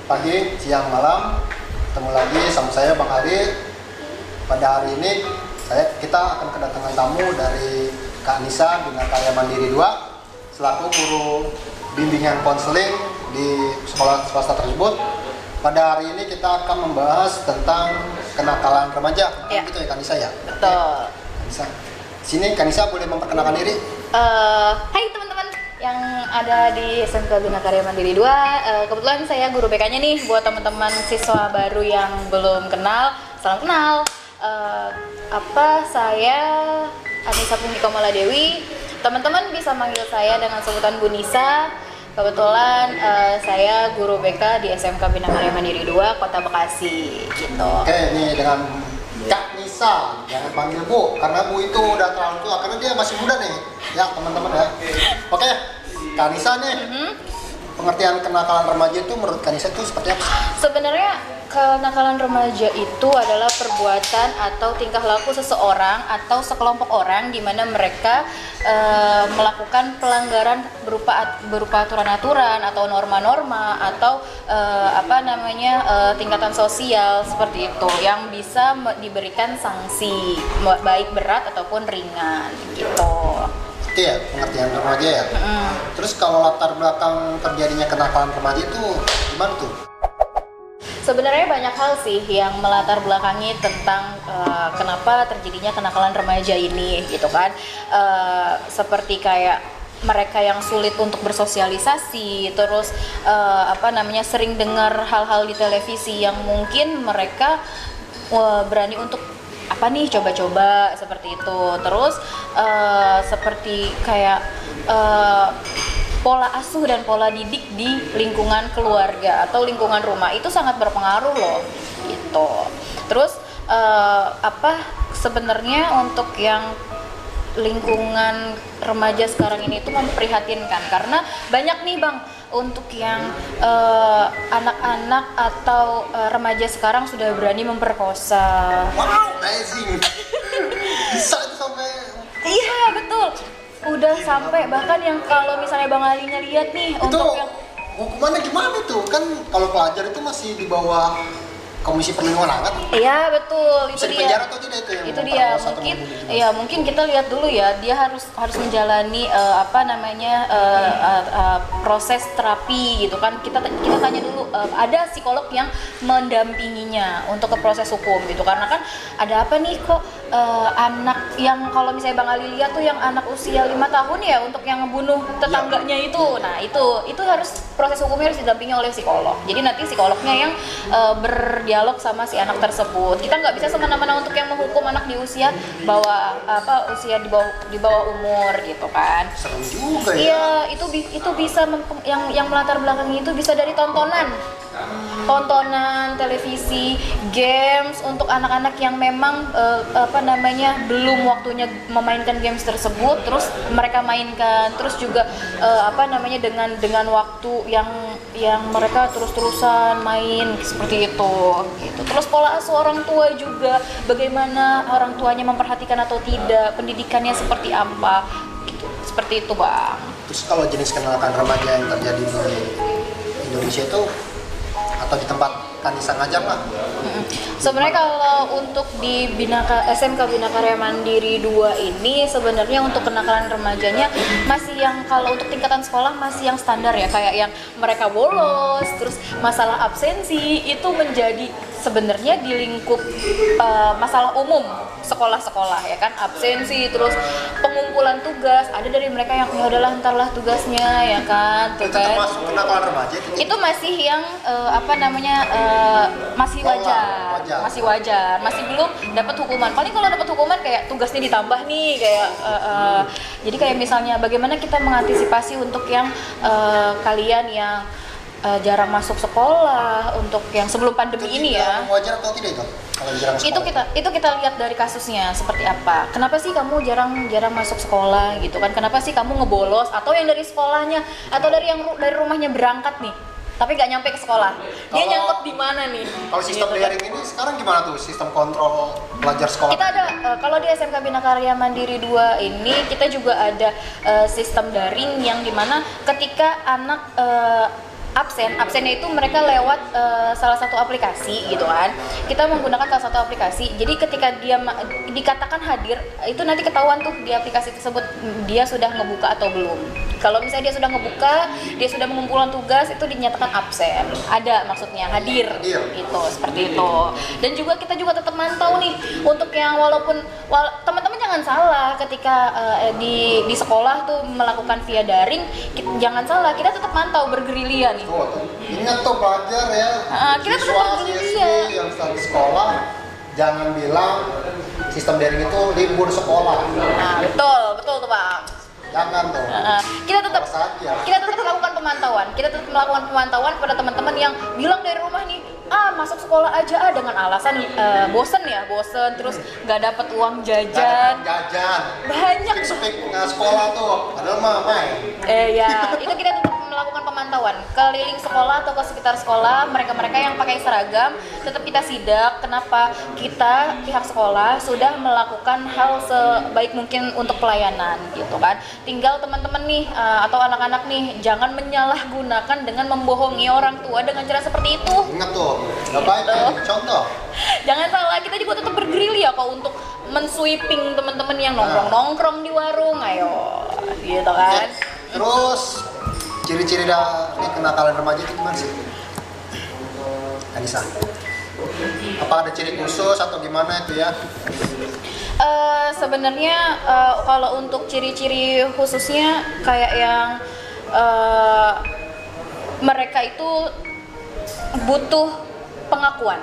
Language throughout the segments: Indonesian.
pagi, siang, malam. Ketemu lagi sama saya Bang Ari. Pada hari ini kita akan kedatangan tamu dari Kak Nisa Bina Karya Mandiri 2 selaku guru bimbingan konseling di sekolah swasta tersebut. Pada hari ini kita akan membahas tentang kenakalan remaja. Ya. Gitu ya Kak Nisa ya? Betul. Kak Nisa. Sini Kak Nisa boleh memperkenalkan diri? Hai teman-teman yang ada di SMK Bina Karya Mandiri 2. Kebetulan saya guru BK-nya nih buat teman-teman siswa baru yang belum kenal. Salam kenal. Saya Anissa Pungki Komala Dewi. Teman-teman bisa manggil saya dengan sebutan Bu Nisa. Kebetulan saya guru BK di SMK Bina Karya Mandiri 2 Kota Bekasi gitu. Oke, ini dengan Kak Nisa, jangan panggil Bu, karena Bu itu udah terlalu tua, karena dia masih muda nih, ya teman-teman ya. Oke, Kak Nisa nih, pengertian kenakalan remaja itu menurut Kak Nisa itu seperti apa? Sebenarnya kenakalan remaja itu adalah perbuatan atau tingkah laku seseorang atau sekelompok orang di mana mereka melakukan pelanggaran berupa aturan-aturan atau norma-norma atau tingkatan sosial seperti itu yang bisa diberikan sanksi baik berat ataupun ringan gitu. Itu ya pengertian remaja ya. Terus kalau latar belakang terjadinya kenakalan remaja itu gimana tuh? Sebenarnya banyak hal sih yang melatar belakangi tentang kenapa terjadinya kenakalan remaja ini gitu kan. Seperti kayak mereka yang sulit untuk bersosialisasi, terus sering dengar hal-hal di televisi yang mungkin mereka berani untuk coba-coba seperti itu. Terus seperti kayak pola asuh dan pola didik di lingkungan keluarga atau lingkungan rumah itu sangat berpengaruh loh gitu. Terus sebenarnya untuk yang lingkungan remaja sekarang ini itu memprihatinkan karena banyak nih Bang untuk yang anak-anak atau remaja sekarang sudah berani memperkosa. Wow, amazing. Bisa itu sampai. Iya betul. Udah sampai bahkan yang kalau misalnya Bang Ali ngeliat nih Itu untuk yang hukumannya gimana tuh? Kan kalau pelajar itu masih di bawah Komisi Perlindungan Anak. iya betul, Bisa itu dipenjara dia. atau tidak itu yang Itu dia memperkosa atau mungkin membunuh itu? ya mungkin kita lihat dulu ya, dia harus menjalani proses terapi gitu kan. Kita tanya dulu, ada psikolog yang mendampinginya untuk ke proses hukum gitu, karena kan ada apa nih kok anak yang kalau misalnya Bang Ali lihat tuh yang anak usia 5 tahun ya untuk yang ngebunuh tetangganya itu. Nah, itu harus proses hukumnya harus didampingi oleh psikolog. Jadi nanti psikolognya yang berdialog sama si anak tersebut. Kita nggak bisa semena-mena untuk yang menghukum anak di usia usia di bawah umur gitu kan. Serem juga ya. Iya, itu bisa yang melatar belakangi itu bisa dari tontonan televisi, games untuk anak-anak yang memang belum waktunya memainkan games tersebut, terus mereka mainkan, terus juga dengan waktu yang mereka terus-terusan main seperti itu gitu. Terus pola asuh orang tua juga, bagaimana orang tuanya memperhatikan atau tidak, pendidikannya seperti apa gitu. Seperti itu Bang. Terus kalau jenis kenakalan remaja yang terjadi di Indonesia itu atau di tempat Kanisa ngajar lah. Sebenarnya kalau untuk di SMK Bina Karya Mandiri 2 ini sebenarnya untuk kenakalan remajanya masih yang kalau untuk tingkatan sekolah masih yang standar ya, kayak yang mereka bolos, terus masalah absensi itu menjadi sebenarnya di lingkup masalah umum sekolah-sekolah ya kan, absensi, terus pengumpulan tugas, ada dari mereka yang ya udahlah entarlah tugasnya ya kan, tuh Itu kan. termasuk kenakalan remaja Itu masih yang masih wajar, masih belum dapat hukuman. Paling kalau dapat hukuman kayak tugasnya ditambah nih kayak jadi kayak misalnya bagaimana kita mengantisipasi untuk yang kalian yang jarang masuk sekolah, untuk yang sebelum pandemi ini ya. Wajar atau tidak itu? Kalau jarang sekolah. Itu kita lihat dari kasusnya seperti apa. Kenapa sih kamu jarang masuk sekolah gitu kan? Kenapa sih kamu ngebolos, atau yang dari sekolahnya atau dari rumahnya berangkat nih tapi nggak nyampe ke sekolah, dia nyangkut di mana nih? Kalau sistem gitu, daring ini sekarang gimana tuh sistem kontrol pelajar sekolah? Kita ada kalau di SMK Bina Karya Mandiri 2 ini kita juga ada sistem daring yang dimana ketika anak absennya itu mereka lewat salah satu aplikasi gitu kan. Kita menggunakan salah satu aplikasi, jadi ketika dia dikatakan hadir itu nanti ketahuan tuh di aplikasi tersebut dia sudah ngebuka atau belum. Kalau misalnya dia sudah ngebuka, dia sudah mengumpulkan tugas, itu dinyatakan absen, ada maksudnya hadir gitu, seperti itu. Dan juga kita juga tetap mantau nih untuk yang walaupun teman-teman jangan salah ketika di sekolah tuh melakukan via daring, jangan salah, kita tetap mantau bergerilya nih. Ingat tuh pelajar ya, kita siswa CSD yang sedang di sekolah, jangan bilang sistem daring itu libur sekolah. Nah, betul tuh Pak. Jangan tuh. Kita tetap melakukan pemantauan kepada teman-teman yang bilang dari rumah nih, masuk sekolah aja dengan alasan bosen terus nggak dapat uang jajan. Banyak speak sekolah tuh, padahal mah main. Ya, itu kita tetap melakukan pemantauan keliling sekolah atau ke sekitar sekolah, mereka yang pakai seragam tetap kita sidak. Kenapa? Kita pihak sekolah sudah melakukan hal sebaik mungkin untuk pelayanan gitu kan. Tinggal teman-teman nih atau anak-anak nih jangan menyalahgunakan dengan membohongi orang tua dengan cara seperti itu. Ingat tuh, nggak baik ya, contoh. Jangan salah, kita juga tetap bergerilya kok untuk mensweeping teman-teman yang nongkrong di warung, ayo gitu kan. Terus ciri-ciri dari kenakalan remaja itu gimana sih, Anissa? Apa ada ciri khusus atau gimana itu ya? Sebenarnya kalau untuk ciri-ciri khususnya kayak yang mereka itu butuh pengakuan.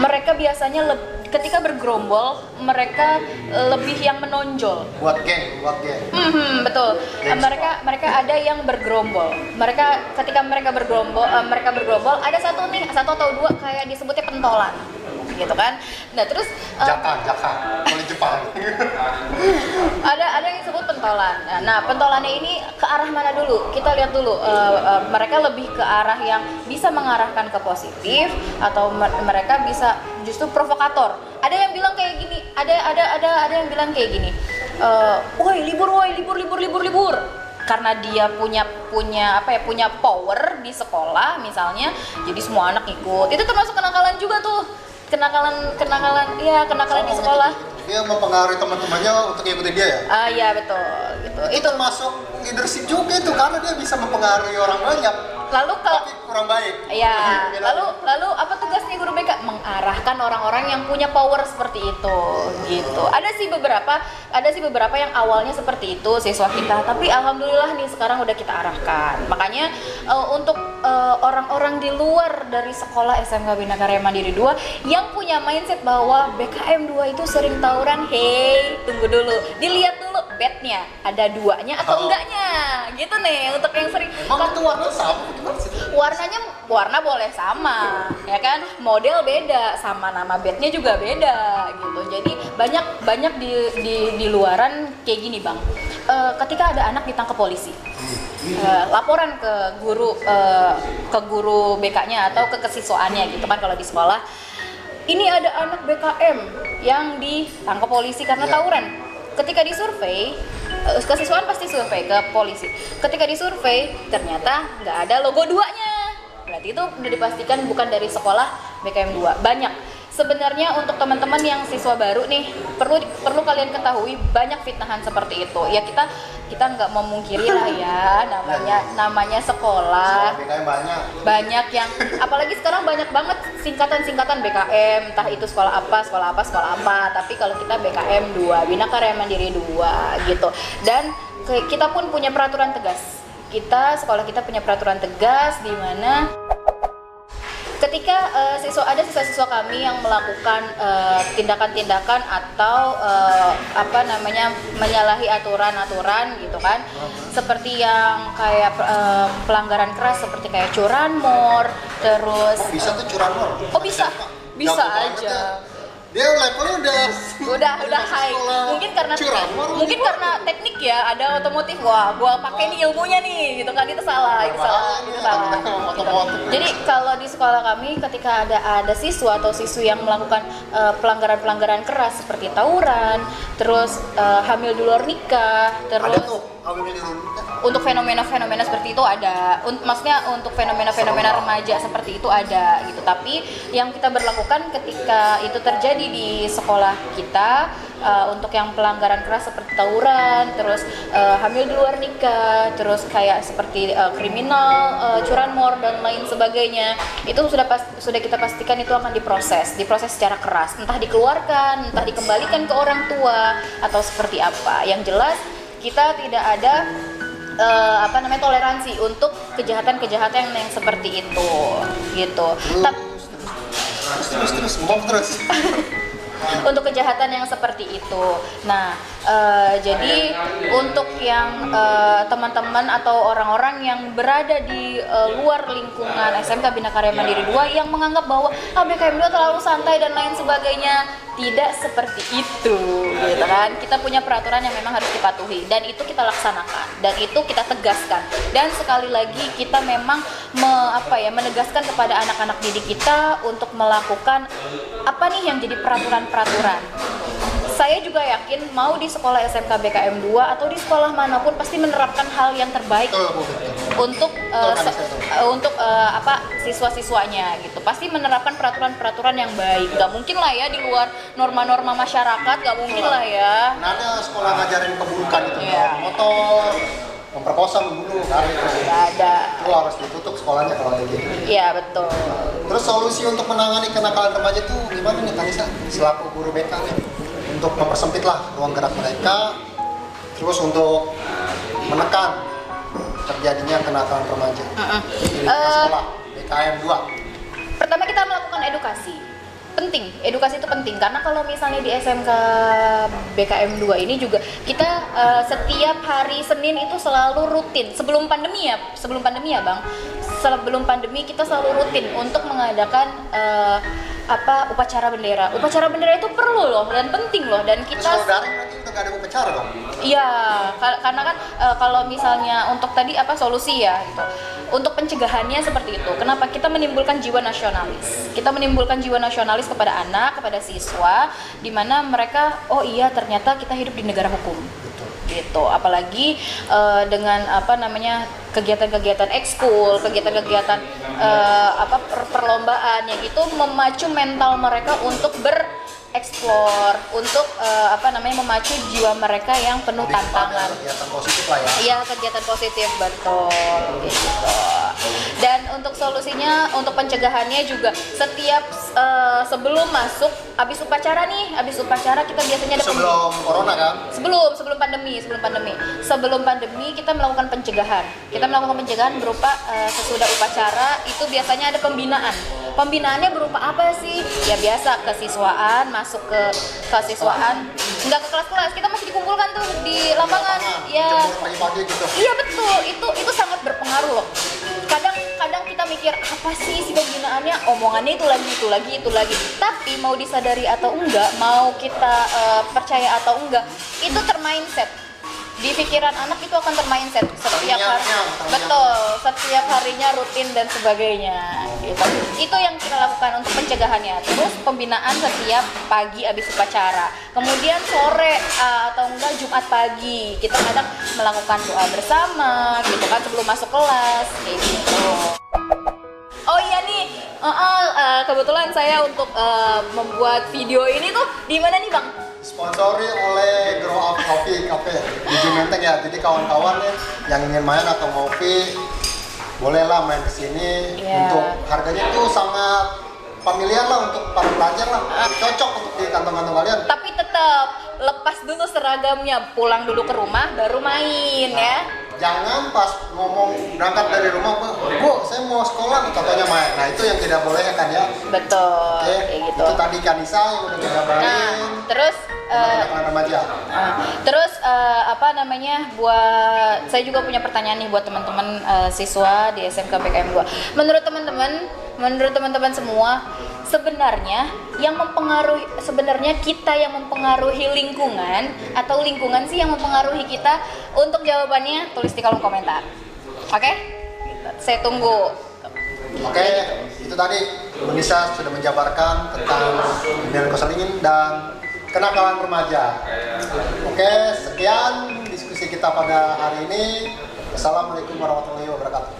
Mereka biasanya ketika bergerombol mereka lebih yang menonjol. Buat geng. Betul. Mereka ada yang bergerombol. Ketika mereka bergerombol ada satu atau dua kayak disebutnya pentolan, gitu kan. Nah terus jaka kalau Jepang. ada yang disebut pentolan. Nah pentolannya ini ke arah mana dulu? Kita lihat dulu. Mereka lebih ke arah yang bisa mengarahkan ke positif atau mereka bisa justru provokator. Ada yang bilang kayak gini. Ada yang bilang kayak gini. Woi libur. Karena dia punya power di sekolah misalnya, jadi semua anak ikut. Itu termasuk kenakalan juga tuh. Kenakalan di sekolah. Dia mempengaruhi teman-temannya untuk ikutin dia ya? Iya betul gitu. Itu masuk leadership juga itu karena dia bisa mempengaruhi orang banyak. Tapi kurang baik. Iya. Lalu apa tugasnya guru BK? Mengarahkan orang-orang yang punya power seperti itu, gitu. Ada sih beberapa yang awalnya seperti itu siswa kita, tapi alhamdulillah nih sekarang udah kita arahkan. Makanya untuk orang-orang di luar dari sekolah SMK Bina Karya Mandiri 2 yang punya mindset bahwa BKM 2 itu sering tawuran, tunggu dulu. Dilihat dulu bednya ada duanya atau enggaknya. Gitu nih untuk yang sering. Itu warna sama. Warna boleh sama, ya kan? Model beda, sama nama bednya juga beda, gitu. Jadi banyak di luaran kayak gini bang. Ketika ada anak ditangkap polisi, laporan ke guru BK-nya atau ke kesiswaannya, gitu kan kalau di sekolah. Ini ada anak BKM yang ditangkap polisi karena tawuran. Ketika disurvei, kesiswaan pasti survei ke polisi. Ketika disurvei, ternyata nggak ada logo 2-nya. Berarti itu udah dipastikan bukan dari sekolah BKM 2. Banyak. Sebenarnya untuk teman-teman yang siswa baru nih, perlu kalian ketahui banyak fitnahan seperti itu. Ya kita nggak memungkiri lah ya, namanya sekolah. BKM banyak yang, apalagi sekarang banyak banget singkatan BKM, entah itu sekolah apa. Tapi kalau kita BKM 2, Bina Karya Mandiri 2 gitu. Dan kita pun punya peraturan tegas. Sekolah kita punya peraturan tegas di mana ketika siswa-siswa kami yang melakukan tindakan-tindakan atau menyalahi aturan-aturan gitu kan, seperti yang kayak pelanggaran keras seperti kayak curanmor, terus bisa tuh curanmor? Bisa aja. Dia levelnya udah high. Mungkin karena teknik ya, ada otomotif. Wah, gua pakai nih ilmunya nih, gitu kan. Itu salah. Jadi kalau di sekolah kami ketika ada siswa atau siswi yang melakukan pelanggaran keras seperti tawuran, terus hamil di luar nikah, terus ada tuh hamil di luar nikah. untuk fenomena-fenomena seperti itu ada. Maksudnya untuk fenomena-fenomena remaja seperti itu ada gitu. Tapi yang kita berlakukan ketika itu terjadi di sekolah kita, untuk yang pelanggaran keras seperti tawuran, terus hamil di luar nikah, terus kayak seperti kriminal, curanmor dan lain sebagainya, itu sudah kita pastikan itu akan diproses secara keras, entah dikeluarkan, entah dikembalikan ke orang tua atau seperti apa. Yang jelas kita tidak ada toleransi untuk kejahatan-kejahatan yang seperti itu gitu. Terus. Untuk kejahatan yang seperti itu. Nah, jadi untuk yang teman-teman atau orang-orang yang berada di luar lingkungan SMK Bina Karya Mandiri 2 yang menganggap bahwa BKM 2 terlalu santai dan lain sebagainya, tidak seperti itu, gitu kan. Kita punya peraturan yang memang harus dipatuhi dan itu kita laksanakan dan itu kita tegaskan. Dan sekali lagi kita memang menegaskan kepada anak-anak didik kita untuk melakukan apa nih yang jadi peraturan-peraturan. Saya juga yakin mau di sekolah SMK BKM 2 atau di sekolah manapun pasti menerapkan hal yang terbaik untuk siswa-siswanya gitu. Pasti menerapkan peraturan-peraturan yang baik. Gak mungkin lah ya di luar norma-norma masyarakat, gak mungkin lah ya. Nah, ada sekolah ngajarin keburukan itu, motor, memperkosa, membunuh, Gak ada. Itu harus ditutup sekolahnya kalau kayak gitu. Iya betul. Terus solusi untuk menangani kenakalan remaja itu gimana nih Kanisa selaku guru BK nih? Untuk mempersempit lah ruang gerak mereka, terus untuk menekan terjadinya kenakalan remaja di sekolah BKM 2. Pertama kita melakukan edukasi. Penting, edukasi itu penting karena kalau misalnya di SMK BKM 2 ini juga kita setiap hari Senin itu selalu rutin sebelum pandemi ya Bang. Sebelum pandemi kita selalu rutin untuk mengadakan upacara bendera. Upacara bendera itu perlu loh dan penting loh dan kita. Terus kalau daring berarti udah gak ada upacara dong? Iya, karena kan kalau misalnya untuk tadi solusi ya gitu. Untuk pencegahannya seperti itu. Kenapa kita menimbulkan jiwa nasionalis? Kita menimbulkan jiwa nasionalis kepada anak, kepada siswa, di mana mereka ternyata kita hidup di negara hukum. Gitu. Apalagi dengan kegiatan-kegiatan ekskul, kegiatan-kegiatan perlombaan yang itu memacu mental mereka untuk bereksplor, untuk memacu jiwa mereka yang penuh tantangan. Kegiatan positif lah ya. Iya, kegiatan positif, betul gitu. Dan untuk solusinya, untuk pencegahannya juga setiap sebelum masuk, habis upacara kita biasanya ada sebelum corona kan? Sebelum pandemi kita melakukan pencegahan. Kita melakukan pencegahan berupa sesudah upacara itu biasanya ada pembinaan. Pembinaannya berupa apa sih? Ya biasa kesiswaan, masuk ke kesiswaan. Enggak ke kelas-kelas, kita masih dikumpulkan tuh di lapangan. Ya. Pagi-pagi gitu. Iya betul, itu sangat berpengaruh loh. Kadang kita mikir apa sih pembinaannya, omongannya itu lagi. Tapi mau disadari atau enggak, mau kita percaya atau enggak, itu termindset. Di pikiran anak itu akan termindset setiap hari. Betul, setiap harinya rutin dan sebagainya. Gitu. Itu yang kita lakukan untuk pencegahannya. Terus pembinaan setiap pagi habis upacara. Kemudian sore atau enggak Jumat pagi kita kadang melakukan doa bersama, gitu kan sebelum masuk kelas, kayak gitu. Oh iya nih, kebetulan saya untuk membuat video ini tuh di mana nih Bang? Sponsori oleh Grow Up Coffee Cafe di Jumenteng ya. Jadi kawan-kawan yang ingin main atau ngopi bolehlah main ke sini. Untuk harganya itu sangat familiar lah untuk para pelajar lah. Cocok untuk di kantong-kantong kalian. Tapi tetap lepas dulu seragamnya, pulang dulu ke rumah baru main ya. Jangan pas ngomong berangkat dari rumah, Bu, saya mau sekolah, contohnya main. Nah, itu yang tidak boleh kan ya? Betul, kayak gitu. Itu tadi Kanisa yang udah digambarin. Nah, terus remaja. Terus buat saya juga punya pertanyaan nih buat teman-teman siswa di SMK BKM 2. Menurut teman-teman semua, sebenarnya kita yang mempengaruhi lingkungan atau lingkungan sih yang mempengaruhi kita? Untuk jawabannya tulis di kolom komentar. Oke? Saya tunggu. Oke, itu tadi Nisa sudah menjabarkan tentang pembinaan konseling dan kenakalan remaja. Oke, sekian diskusi kita pada hari ini. Assalamualaikum warahmatullahi wabarakatuh.